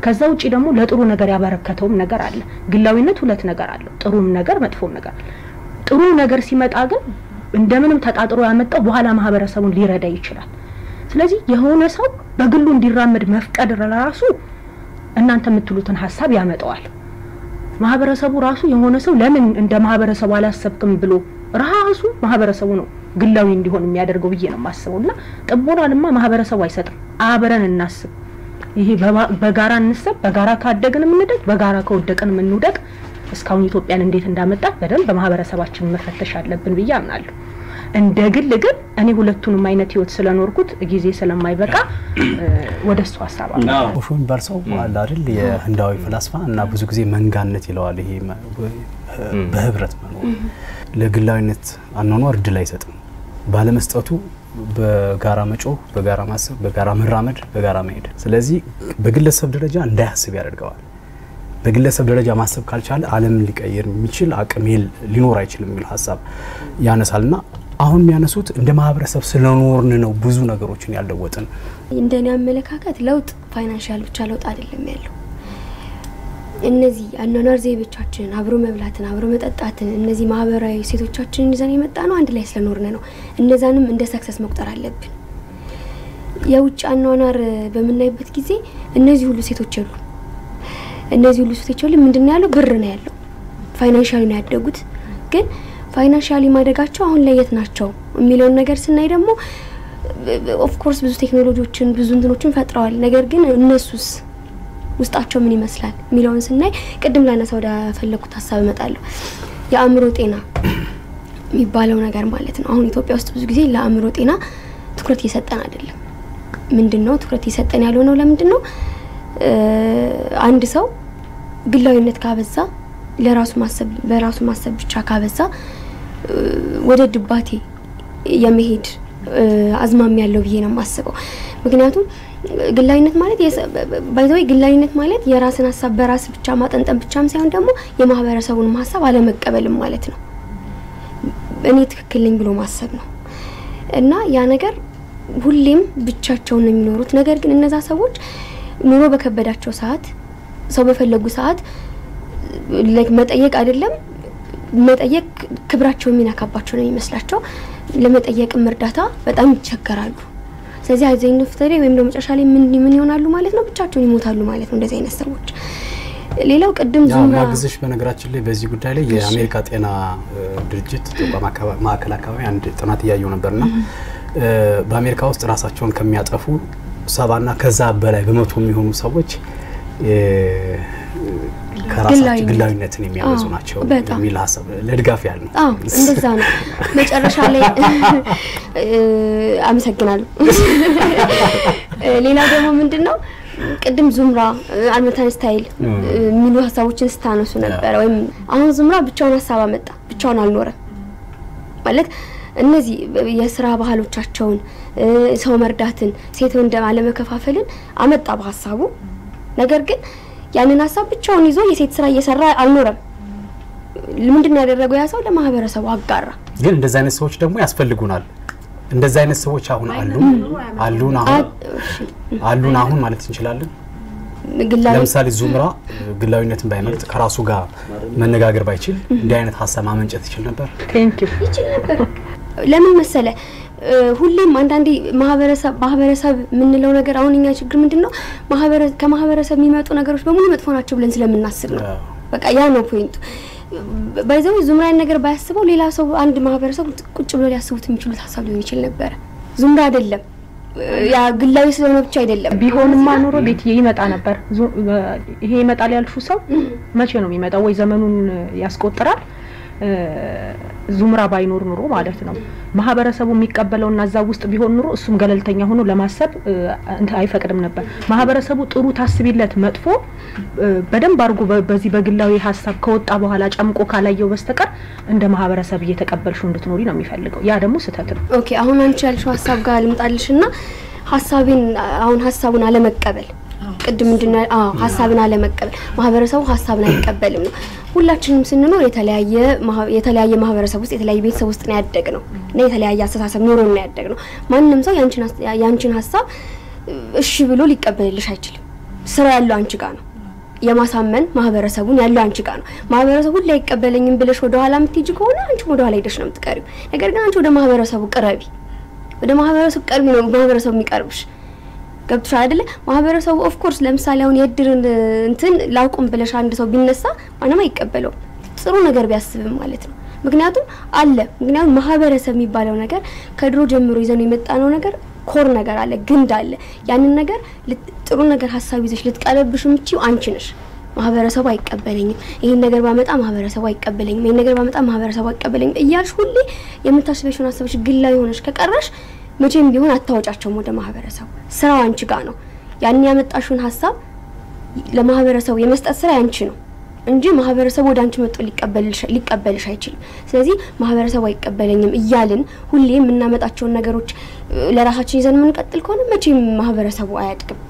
ከዛ ውጪ ደግሞ ለጥሩ ነገር ያበረከተውም ነገር አለ ግላዊነት ሁለት ነገር አለው ጥሩም ነገር መጥፎም ነገር ጥሩ ነገር ሲመጣ ግን እንደምንም ተጣጥሮ ያመጣው በኋላ ማህበረሰቡን ሊረዳ ይችላል ስለዚህ የሆነ ሰው በግሉ እንዲራመድ መፍቀድ ራሱ እናንተ የምትሉትን ሐሳብ ያመጣዋል ማህበረሰቡ ራሱ የሆነ ሰው ለምን እንደ ማህበረሰቡ አላሰብክም ብሎ ራሱ ማህበረሰቡ ነው ግላዊ እንዲሆን የሚያደርገው ብዬ ነው ማስበውና ጥቦናልማ ማህበረሰቡ አይሰጥም አብረን እናስብ ይሄ በጋራ እንሰብ በጋራ ካደግን ምንደግ በጋራ ከወደቅን ምንውደቅ እስካሁን ኢትዮጵያን እንዴት እንዳመጣ በደንብ በማህበረሰባችን መፈተሽ አለብን ብዬ አምናለሁ እንደግል ግን እኔ ሁለቱንም አይነት ህይወት ስለኖርኩት ጊዜ ስለማይበቃ ወደሱ ሐሳብ አለ ኦሾን ባርሰው አለ አይደል የህንዳዊ ፍልስፍና እና ብዙ ጊዜ መንጋነት ይለዋል ይሄ በህብረት መኖር ለግላዊነት አኗኗር እድል አይሰጥም ባለመስጠቱ በጋራ መጮህ በጋራ ማሰብ በጋራ መራመድ በጋራ መሄድ ስለዚህ በግለሰብ ደረጃ እንዳያስብ ያደርገዋል በግለሰብ ደረጃ ማሰብ ካልቻለ ዓለም ሊቀየር የሚችል አቅም ሊኖር አይችልም የሚል ሐሳብ ያነሳልና አሁን የሚያነሱት እንደ ማህበረሰብ ስለኖርን ነው ብዙ ነገሮችን ያለወጥን እንደኔ አመለካከት ለውጥ ፋይናንሻል ብቻ ለውጥ አይደለም ያለው እነዚህ አኗኗር ዘይቤዎቻችን አብሮ መብላትን አብሮ መጠጣትን እነዚህ ማህበራዊ ሴቶቻችንን ይዘን የመጣ ነው አንድ ላይ ስለኖርን ነው እነዛንም እንደ ሰክሰስ መቁጠር አለብን የውጭ አኗኗር በመናይበት ጊዜ እነዚህ ሁሉ ሴቶች አሉ እነዚህ ሁሉ ሴቶች አሉ ምንድነው ያለው ብር ነው ያለው ፋይናንሻሊ ነው ያደጉት ግን ፋይናንሻሊ ማደጋቸው አሁን ላይ የት ናቸው የሚለው ነገር ስናይ ደግሞ ኦፍ ኮርስ ብዙ ቴክኖሎጂዎችን ብዙ እንትኖችን ፈጥረዋል ነገር ግን እነሱስ ውስጣቸው ምን ይመስላል ሚሊዮን ስናይ ቅድም ላነሳው ፈለኩት ሐሳብ መጣለው የአእምሮ ጤና የሚባለው ነገር ማለት ነው አሁን ኢትዮጵያ ውስጥ ብዙ ጊዜ ለአእምሮ ጤና ትኩረት እየሰጠን አይደለም ምንድነው ትኩረት እየሰጠን ያለው ነው ለምንድነው አንድ ሰው ግላዊነት ካበዛ ለራሱ ማሰብ በራሱ ማሰብ ብቻ ካበዛ ወደ ድባቴ የመሄድ አዝማም ያለው ብዬ ነው ማስበው ምክንያቱም ግላዊነት ማለት ባይዘው ግላዊነት ማለት የራስን ሐሳብ በራስ ብቻ ማጠንጠን ብቻም ሳይሆን ደግሞ የማህበረሰቡን ሐሳብ አለ መቀበልም ማለት ነው እኔ ትክክል ነኝ ብሎ ማሰብ ነው እና ያ ነገር ሁሌም ብቻቸውን ነው የሚኖሩት ነገር ግን እነዛ ሰዎች ኑሮ በከበዳቸው ሰዓት ሰው በፈለጉ ሰዓት መጠየቅ አይደለም መጠየቅ ክብራቸው የሚናካባቸው ነው የሚመስላቸው ለመጠየቅ እርዳታ በጣም ይቸገራሉ ስለዚህ አይዘይን ፍተሪ ወይም ደግሞ መጨረሻ ላይ ምን ይሆናሉ ማለት ነው ብቻቸውን ይሞታሉ ማለት ነው እንደዚህ አይነት ሰዎች ሌላው ቀደም ዙምራ ማግዝሽ በነገራችን ላይ በዚህ ጉዳይ ላይ የአሜሪካ ጤና ድርጅት ማዕከል አካባቢ አንድ ጥናት ያየው ነበርና በአሜሪካ ውስጥ ራሳቸውን ከሚያጠፉ 70 እና ከዛ በላይ በመቶ የሚሆኑ ሰዎች ከራሳቸው ግላዊነትን የሚያመዙ ናቸው የሚል ሐሳብ ለድጋፍ ያለው እንደዛ ነው መጨረሻ ላይ አመሰግናለሁ ሌላ ደግሞ ምንድነው ቅድም ዙምራ አልመታን ስታይል ሚሉ ሐሳቦችን ስታነሱ ነበር ወይም አሁን ዙምራ ብቻውን ሐሳብ አመጣ ብቻውን አልኖረ ማለት እነዚህ የሥራ ባህሎቻቸውን ሰው መርዳትን ሴት እንደማለ መከፋፈልን አመጣ በሐሳቡ ነገር ግን ያንን ሀሳብ ብቻውን ይዞ የሴት ስራ እየሰራ አልኖረም። ምንድነው ያደረገው? ያ ሰው ለማህበረሰቡ አጋራ። ግን እንደዛ አይነት ሰዎች ደግሞ ያስፈልጉናል። እንደዛ አይነት ሰዎች አሉን አሁን ማለት እንችላለን። ለምሳሌ ዙምራ ግላዊነትን ባይመርጥ ከራሱ ጋር መነጋገር ባይችል እንዲህ አይነት ሀሳብ ማመንጨት ይችል ነበር። ይችል ነበር። ለምን መሰለ ሁሌም አንዳንዴ ማህበረሰብ ምንለው ነገር አሁን እኛ ችግር ምንድነው ከማህበረሰብ የሚመጡ ነገሮች በሙሉ መጥፎ ናቸው ብለን ስለምናስብ ነው። በቃ ያ ነው ፖይንቱ። ባይዘው ዙምራን ነገር ባያስበው ሌላ ሰው አንድ ማህበረሰብ ቁጭ ብሎ ሊያስቡት የሚችሉት ሀሳብ ሊሆን ይችል ነበር። ዙምራ አይደለም ያ ግላዊ ስለሆነ ብቻ አይደለም። ቢሆንማ ኖሮ ቤት ይመጣ ነበር። ይሄ ይመጣል ያልሹ ሰው መቼ ነው የሚመጣው? ወይ ዘመኑን ያስቆጥራል። ዙምራ ባይኖር ኑሮ ማለት ነው ማህበረሰቡ የሚቀበለውና እዛ ውስጥ ቢሆን ኑሮ እሱም ገለልተኛ ሆኖ ለማሰብ አይፈቅድም ነበር። ማህበረሰቡ ጥሩ ታስቢለት መጥፎ በደንብ አርጎ በዚህ በግላዊ ሀሳብ ከወጣ በኋላ ጨምቆ ካላየው በስተቀር እንደ ማህበረሰብ እየተቀበልሽው እንድትኖሪ ነው የሚፈልገው። ያ ደግሞ ስህተት ነው። ኦኬ አሁን አንቺ ያልሽው ሀሳብ ጋር ልምጣልሽና ሀሳቡን አለመቀበል ቅድም ምንድነው ሀሳብን አለመቀበል ማህበረሰቡ ሀሳብን አይቀበልም ነው። ሁላችንም ስንኖር የተለያየ ማህበረሰብ ውስጥ የተለያየ ቤተሰብ ውስጥ ነው ያደግነው እና የተለያየ አስተሳሰብ ኖሮ ነው ያደግነው። ማንንም ሰው ያንቺን ሀሳብ እሺ ብሎ ሊቀበልልሽ አይችልም። ስራ ያለው አንቺ ጋር ነው። የማሳመን ማህበረሰቡን ያለው አንቺ ጋር ነው። ማህበረሰቡ ሁሉ አይቀበለኝም ብለሽ ወደ ኋላ የምትሄጂ ከሆነ አንቺ ወደ ኋላ ሄደሽ ነው የምትቀሪው። ነገር ግን አንቺ ወደ ማህበረሰቡ ቅረቢ። ወደ ማህበረሰቡ ቅርቢ ነው ማህበረሰቡ የሚቀርብሽ። ገብቶሻል አይደለ? ማህበረሰቡ ኦፍ ኮርስ ለምሳሌ አሁን የድርን እንትን ላውቁም ብለሽ አንድ ሰው ቢነሳ ማንም አይቀበለው ጥሩ ነገር ቢያስብም ማለት ነው። ምክንያቱም ማህበረሰብ የሚባለው ነገር ከድሮ ጀምሮ ይዘን የመጣነው ነገር ኮር ነገር አለ፣ ግንድ አለ። ያንን ነገር ጥሩ ነገር ሐሳብ ይዘሽ ልትቀለብሽ የምትችይው አንቺ ነሽ። ማህበረሰቡ አይቀበለኝም፣ ይሄን ነገር ባመጣ ማህበረሰቡ አይቀበለኝም፣ ይሄን ነገር ባመጣ ማህበረሰቡ አይቀበለኝም እያልሽ ሁሌ የምታስበሽውን ሐሳብሽ ግላዊ ሆነሽ ከቀረሽ መቼም ቢሆን አታወጫቸው ወደ ማህበረሰቡ። ስራው አንቺ ጋር ነው። ያን ያመጣሽውን ሐሳብ ለማህበረሰቡ የመስጠት ስራ አንቺ ነው እንጂ ማህበረሰቡ ወደ አንቺ መጥቶ ሊቀበልሽ አይችልም። ስለዚህ ማህበረሰቡ አይቀበለኝም እያልን ሁሌ የምናመጣቸው ነገሮች ለራሳችን ይዘን የምንቀጥል ከሆነ መቼም ማህበረሰቡ አያድግም።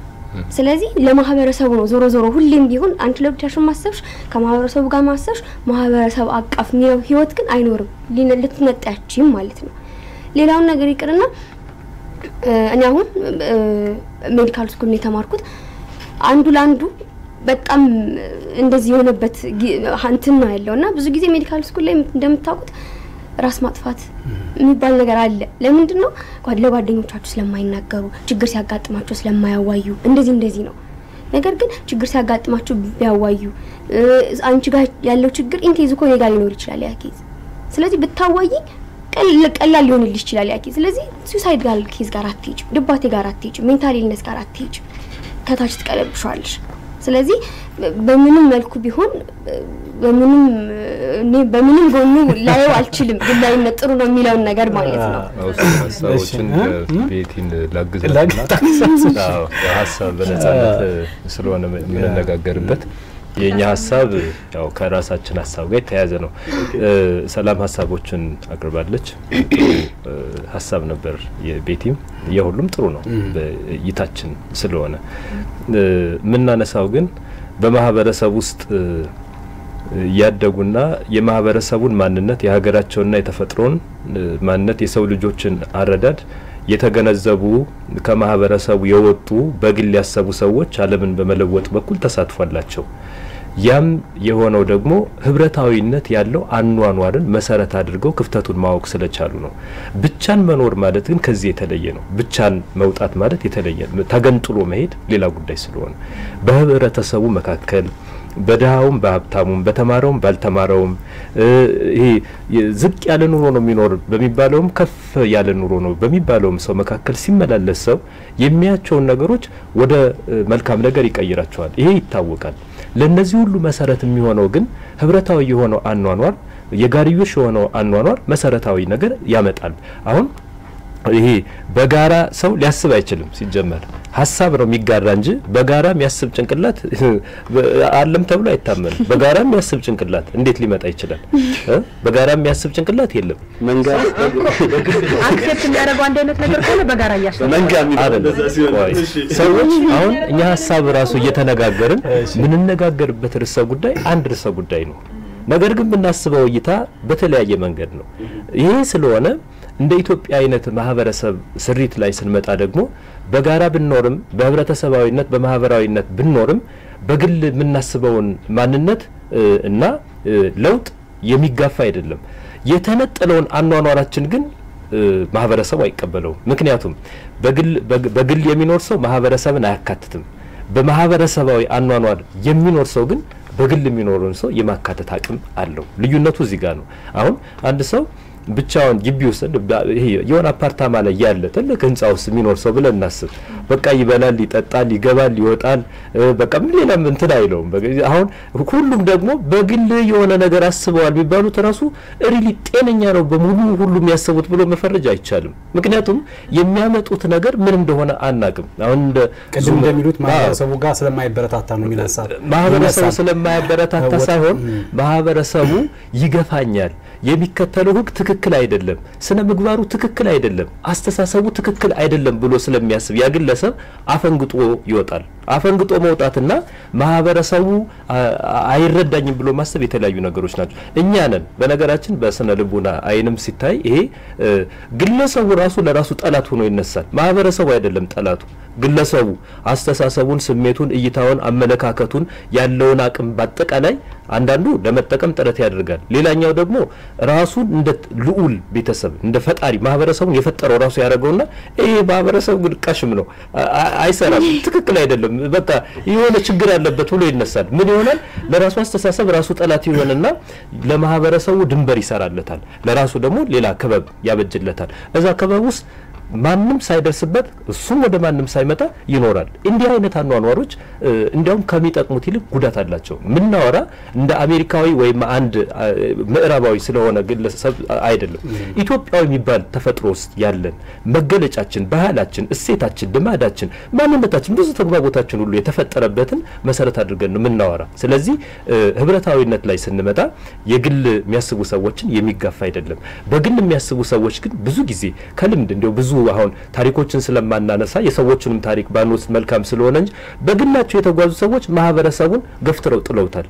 ስለዚህ ለማህበረሰቡ ነው ዞሮ ሁሌም ቢሆን አንቺ ለብቻሽ ማሰብሽ ከማህበረሰቡ ጋር ማሰብሽ ማህበረሰቡ አቃፍ ነው ህይወት ግን አይኖርም። ልትነጣያችም ማለት ነው። ሌላውን ነገር ይቅርና እኔ አሁን ሜዲካል ስኩል ነው የተማርኩት። አንዱ ላንዱ በጣም እንደዚህ የሆነበት እንትን ነው ያለውና ብዙ ጊዜ ሜዲካል ስኩል ላይ እንደምታውቁት ራስ ማጥፋት የሚባል ነገር አለ። ለምንድን ነው? ለጓደኞቻችሁ ስለማይናገሩ፣ ችግር ሲያጋጥማችሁ ስለማያዋዩ እንደዚህ ነው። ነገር ግን ችግር ሲያጋጥማችሁ ቢያዋዩ አንቺ ጋር ያለው ችግር ኢንቴዝ እኮ ሌላ ሊኖር ይችላል ያ ኬዝ። ስለዚህ ብታዋይ ቀላል ሊሆንልሽ ይችላል ያ ኬዝ። ስለዚህ ሱሳይድ ኬዝ ጋር አትሄጂ፣ ድባቴ ጋር አትሄጂ፣ ሜንታል ኢልነስ ጋር አትሄጂ፣ ከታች ትቀለብሻለሽ። ስለዚህ በምንም መልኩ ቢሆን በምንም ጎኑ ላየው አልችልም ግላዊነት ጥሩ ነው የሚለውን ነገር ማለት ነው። ሰዎችን ቤቲን ላግዛና ሀሳብ በነጻነት ስለሆነ የምንነጋገርበት የኛ ሀሳብ ያው ከራሳችን ሀሳብ ጋር ተያያዘ ነው። ሰላም ሀሳቦችን አቅርባለች። ሀሳብ ነበር የቤቲም የሁሉም ጥሩ ነው በይታችን ስለሆነ ምንናነሳው ግን በማህበረሰብ ውስጥ ያደጉና የማህበረሰቡን ማንነት የሀገራቸውና የተፈጥሮን ማንነት የሰው ልጆችን አረዳድ የተገነዘቡ ከማህበረሰቡ የወጡ በግል ያሰቡ ሰዎች ዓለምን በመለወጥ በኩል ተሳትፏላቸው። ያም የሆነው ደግሞ ህብረታዊነት ያለው አኗኗርን መሰረት አድርገው ክፍተቱን ማወቅ ስለቻሉ ነው። ብቻን መኖር ማለት ግን ከዚህ የተለየ ነው። ብቻን መውጣት ማለት የተለየ ተገንጥሎ መሄድ ሌላ ጉዳይ ስለሆነ በህብረተሰቡ መካከል በደሃውም በሀብታሙም በተማረውም ባልተማረውም ይሄ ዝቅ ያለ ኑሮ ነው የሚኖር በሚባለውም ከፍ ያለ ኑሮ ነው በሚባለውም ሰው መካከል ሲመላለስ ሰው የሚያቸው ነገሮች ወደ መልካም ነገር ይቀይራቸዋል። ይሄ ይታወቃል። ለነዚህ ሁሉ መሰረት የሚሆነው ግን ህብረታዊ የሆነው አኗኗር የጋሪዮሽ የሆነው አኗኗር መሰረታዊ ነገር ያመጣል። አሁን ይሄ በጋራ ሰው ሊያስብ አይችልም ሲጀመር ሐሳብ ነው የሚጋራ እንጂ በጋራ የሚያስብ ጭንቅላት አለም ተብሎ አይታመንም በጋራ የሚያስብ ጭንቅላት እንዴት ሊመጣ ይችላል በጋራ የሚያስብ ጭንቅላት የለም መንጋ አክሴፕት የሚያደርገው አንድ አይነት ነገር ከሆነ በጋራ ያያስብ መንጋ ሰዎች አሁን እኛ ሐሳብ ራሱ እየተነጋገርን ምንነጋገርበት ርዕሰ ጉዳይ አንድ ርዕሰ ጉዳይ ነው ነገር ግን ብናስበው እይታ በተለያየ መንገድ ነው ይሄ ስለሆነ እንደ ኢትዮጵያ አይነት ማህበረሰብ ስሪት ላይ ስንመጣ ደግሞ በጋራ ብንኖርም በህብረተሰባዊነት በማህበራዊነት ብንኖርም በግል ምናስበውን ማንነት እና ለውጥ የሚጋፋ አይደለም የተነጠለውን አኗኗራችን ግን ማህበረሰቡ አይቀበለው ምክንያቱም በግል የሚኖር ሰው ማህበረሰብን አያካትትም በማህበረሰባዊ አኗኗር የሚኖር ሰው ግን በግል የሚኖርን ሰው የማካተት አቅም አለው ልዩነቱ እዚህ ጋር ነው አሁን አንድ ሰው ብቻውን ግቢ ውስጥ ይሄ የሆነ አፓርታማ ላይ ያለ ትልቅ ህንጻ ውስጥ የሚኖር ሰው ብለን እናስብ በቃ ይበላል ይጠጣል ይገባል ይወጣል በቃ ምን ሌላም እንትን አይለውም አሁን ሁሉም ደግሞ በግል የሆነ ነገር አስበዋል ቢባሉ ተራሱ ሪሊ ጤነኛ ነው በሙሉ ሁሉም ያሰቡት ብሎ መፈረጅ አይቻልም ምክንያቱም የሚያመጡት ነገር ምን እንደሆነ አናቅም አሁን ቅድም እንደሚሉት ማህበረሰቡ ጋር ስለማይበረታታ ነው የሚላሳው ማህበረሰቡ ስለማይበረታታ ሳይሆን ማህበረሰቡ ይገፋኛል የሚከተለው ህግ ትክክል አይደለም ስነ ምግባሩ ትክክል አይደለም አስተሳሰቡ ትክክል አይደለም ብሎ ስለሚያስብ ያግለሰብ አፈንግጦ ይወጣል አፈንግጦ መውጣትና ማህበረሰቡ አይረዳኝም ብሎ ማሰብ የተለያዩ ነገሮች ናቸው እኛ ነን በነገራችን በስነ ልቡና አይንም ሲታይ ይሄ ግለሰቡ ራሱ ለራሱ ጠላት ሆኖ ይነሳል ማህበረሰቡ አይደለም ጠላቱ ግለሰቡ አስተሳሰቡን ስሜቱን እይታውን አመለካከቱን ያለውን አቅም በአጠቃላይ አንዳንዱ ለመጠቀም ጥረት ያደርጋል ሌላኛው ደግሞ ራሱን እንደ ልዑል ቤተሰብ እንደ ፈጣሪ ማህበረሰቡን የፈጠረው ራሱ ያደርገውና ይሄ ማህበረሰቡ ግልቃሽም ነው አይሰራም ትክክል አይደለም በቃ የሆነ ችግር አለበት ብሎ ይነሳል ምን ይሆናል ለራሱ አስተሳሰብ ራሱ ጠላት ይሆንና ለማህበረሰቡ ድንበር ይሰራለታል ለራሱ ደግሞ ሌላ ከበብ ያበጅለታል እዛ ከበብ ውስጥ ማንንም ሳይደርስበት እሱም ወደ ማንንም ሳይመጣ ይኖራል እንዲህ አይነት አኗኗሮች እንዲያውም ከሚጠቅሙት ይልቅ ጉዳት አላቸው ምንናወራ እንደ አሜሪካዊ ወይም አንድ ምዕራባዊ ስለሆነ ግለሰብ አይደለም ኢትዮጵያዊ የሚባል ተፈጥሮ ውስጥ ያለን መገለጫችን ባህላችን እሴታችን ልማዳችን ማንነታችን ብዙ ተግባቦታችን ሁሉ የተፈጠረበትን መሰረት አድርገን ነው ምንናወራ ስለዚህ ህብረታዊነት ላይ ስንመጣ የግል የሚያስቡ ሰዎችን የሚጋፋ አይደለም በግል የሚያስቡ ሰዎች ግን ብዙ ጊዜ ከልምድ እንደው ብዙ አሁን ታሪኮችን ስለማናነሳ የሰዎችንም ታሪክ ባንወስድ መልካም ስለሆነ እንጂ በግላቸው የተጓዙ ሰዎች ማህበረሰቡን ገፍትረው ጥለውታል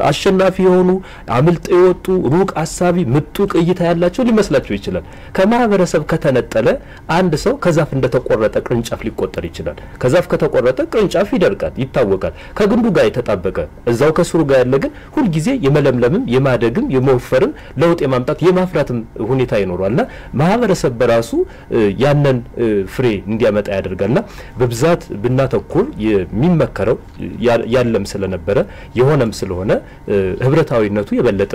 አሸናፊ የሆኑ አምልጥ የወጡ ሩቅ አሳቢ ምጡቅ እይታ ያላቸው ሊመስላቸው ይችላል ከማህበረሰብ ከተነጠለ አንድ ሰው ከዛፍ እንደተቆረጠ ቅርንጫፍ ሊቆጠር ይችላል ከዛፍ ከተቆረጠ ቅርንጫፍ ይደርቃል ይታወቃል ከግንዱ ጋር የተጣበቀ እዛው ከስሩ ጋር ያለ ግን ሁሉ ጊዜ የመለምለምም የማደግም የመወፈርም ለውጥ የማምጣት የማፍራትም ሁኔታ ይኖራልና ማህበረሰብ በራሱ ያንን ፍሬ እንዲያመጣ ያደርጋልና በብዛት ብናተኩር የሚመከረው ያለም ስለነበረ የሆነም ስለሆነ ህብረታዊነቱ የበለጠ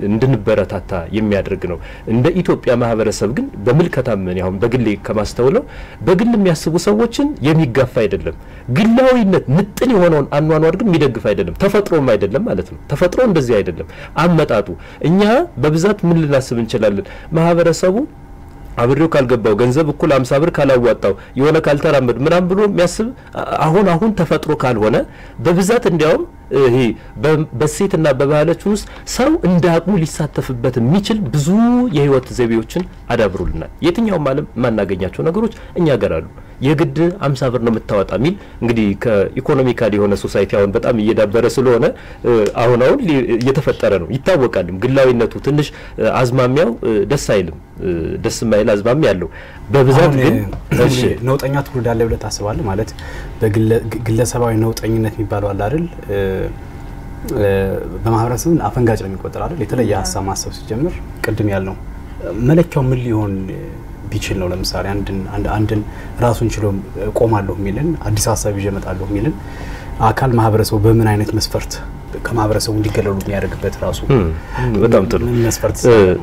እንድንበረታታ የሚያደርግ ነው እንደ ኢትዮጵያ ማህበረሰብ ግን በመልከታም ያው በግል ከማስተውለው በግል የሚያስቡ ሰዎችን የሚጋፋ አይደለም ግላዊነት ምጥን የሆነውን አኗኗር ግን የሚደግፍ አይደለም ተፈጥሮም አይደለም ማለት ነው ተፈጥሮ እንደዚህ አይደለም አመጣጡ እኛ በብዛት ምን ልናስብ እንችላለን ማህበረሰቡ አብሬው ካልገባው ገንዘብ እኩል 50 ብር ካላዋጣው የሆነ ካልተራመድ ምናም ብሎ የሚያስብ አሁን ተፈጥሮ ካልሆነ በብዛት እንዲያውም ይሄ በሴትና በባህላችን ውስጥ ሰው እንደ አቅሙ ሊሳተፍበት የሚችል ብዙ የህይወት ዘይቤዎችን አዳብሩልናል የትኛውም ዓለም ማናገኛቸው ነገሮች እኛ ጋር አሉ የግድ 50 ብር ነው የምታወጣ ሚል እንግዲህ ከኢኮኖሚካሊ የሆነ ሶሳይቲ አሁን በጣም እየዳበረ ስለሆነ አሁን እየተፈጠረ ነው ይታወቃል ግላዊነቱ ትንሽ አዝማሚያው ደስ አይልም ደስ ማይል አዝማሚያ ያለው በብዛት ግን እሺ ነውጠኛ ትውልድ አለ ብለ ታስባለህ ማለት በግለሰባዊ ነውጠኝነት የሚባለው አለ አይደል በማህበረሰቡ አፈንጋጭ ነው የሚቆጠር አይደል የተለየ ሐሳብ ማሰብ ሲጀምር ቅድም ያልነው መለኪያው ምን ሊሆን ቢችል ነው ለምሳሌ አንድን ራሱን ችሎ ቆማለሁ የሚልን አዲስ ሐሳብ ይጀመጣለሁ የሚልን አካል ማህበረሰቡ በምን አይነት መስፈርት ከማህበረሰቡ እንዲገለሉ የሚያደርግበት ራሱ በጣም ጥሩ መስፈርት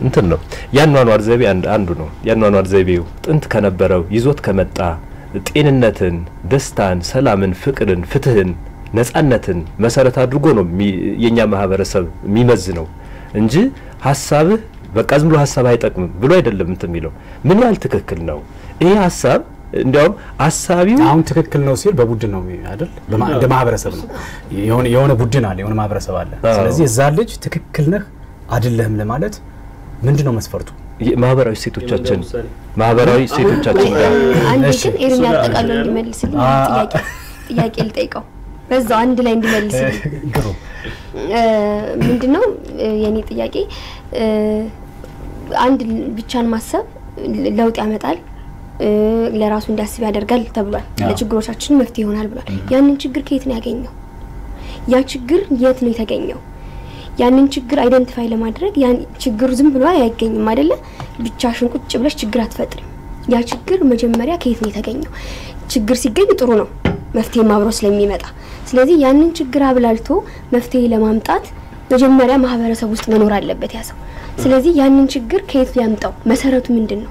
እንትን ነው ያኗኗር ዘይቤ አንዱ ነው ያኗኗር ዘይቤው ጥንት ከነበረው ይዞት ከመጣ ጤንነትን ደስታን ሰላምን ፍቅርን ፍትህን ነጻነትን መሰረት አድርጎ ነው የኛ ማህበረሰብ የሚመዝነው እንጂ ሐሳብህ በቃ ዝም ብሎ ሐሳብ አይጠቅም ብሎ አይደለም እንት የሚለው ምን ያህል ትክክል ነው ይሄ ሀሳብ እንዲያውም አሳቢው አሁን ትክክል ነው ሲል በቡድን ነው አይደል? እንደ ማህበረሰብ ነው የሆነ ቡድን አለ የሆነ ማህበረሰብ አለ። ስለዚህ እዛ ልጅ ትክክል ነህ አይደለም ለማለት ምንድነው መስፈርቱ? ማህበራዊ ሴቶቻችን ጋር አንድ ግን ኤርሚ ያጠቃለው እንዲመልስልኝ ጥያቄ ልጠይቀው በዛው አንድ ላይ እንዲመልስልኝ ግሩ ምንድነው የኔ ጥያቄ አንድ ብቻን ማሰብ ለውጥ ያመጣል ለራሱ እንዲያስብ ያደርጋል ተብሏል ለችግሮቻችን መፍትሄ ይሆናል ብሏል ያንን ችግር ከየት ነው ያገኘው ያ ችግር የት ነው የተገኘው ያንን ችግር አይደንቲፋይ ለማድረግ ያን ችግሩ ዝም ብሎ አይገኝም አይደለ ብቻሽን ቁጭ ብለሽ ችግር አትፈጥሪም ያ ችግር መጀመሪያ ከየት ነው የተገኘው ችግር ሲገኝ ጥሩ ነው መፍትሄ ማብሮ ስለሚመጣ ስለዚህ ያንን ችግር አብላልቶ መፍትሄ ለማምጣት መጀመሪያ ማህበረሰብ ውስጥ መኖር አለበት ያሰው ስለዚህ ያንን ችግር ከየት ያምጣው መሰረቱ ምንድነው